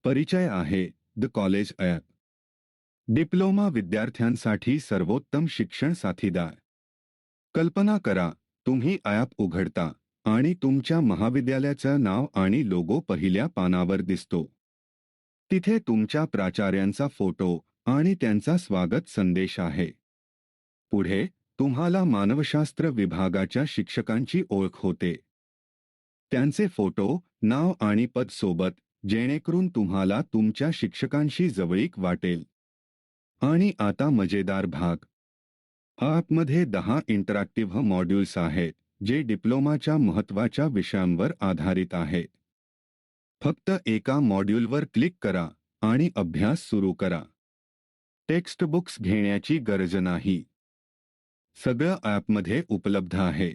परिचय आहे the college app. Diploma विद्यार्थ्यांसाठी सर्वोत्तम शिक्षण साथीदार. कल्पना करा, तुम्ही ॲप उघडता आणि तुमच्या महाविद्यालयाचं नाव आणि लोगो पहिल्या पानावर दिसतो. तिथे तुमच्या प्राचार्यांचा फोटो आणि त्यांचा स्वागत संदेश आहे. पुढे तुम्हाला मानवशास्त्र विभागाच्या शिक्षकांची ओळख होते. त्यांचे फोटो, नाव आणि पद सोबत, जेणेकरून तुम्हाला तुमच्या शिक्षकांशी जवळीक वाटेल. आणि आता मजेदार भाग. ॲपमध्ये 10 इंटरॅक्टिव्ह मॉड्यूल्स आहेत, जे डिप्लोमाच्या महत्त्वाच्या विषयांवर आधारित आहेत. फक्त एका मॉड्यूलवर क्लिक करा आणि अभ्यास सुरू करा. टेक्स्ट बुक्स घेण्याची गरज नाही. सगळं ॲपमध्ये उपलब्ध आहे.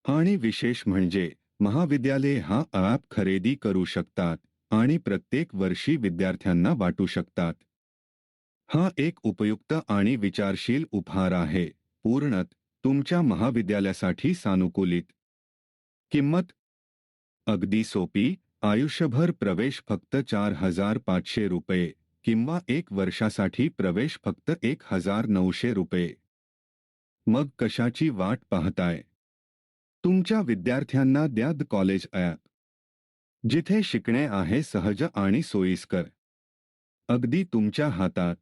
आणि विशेष म्हणजे महाविद्यालये हा ॲप खरेदी करू शकतात आणि प्रत्येक वर्षी विद्यार्थ्यांना वाटू शकतात. हा एक उपयुक्त आणि विचारशील उपहार आहे, पूर्णत तुमच्या महाविद्यालयासाठी सानुकूलित. किंमत अगदी सोपी. आयुष्यभर प्रवेश फक्त 4,500 रुपये किंवा 1 वर्षासाठी प्रवेश फक्त 1,900 रुपये. मग कशाची वाट पाहताय? तुमच्या विद्यार्थ्यांना द्या द कॉलेज ॲप, जिथे शिकणे आहे सहज आणि सोयीस्कर. अगदी तुमच्या हातात.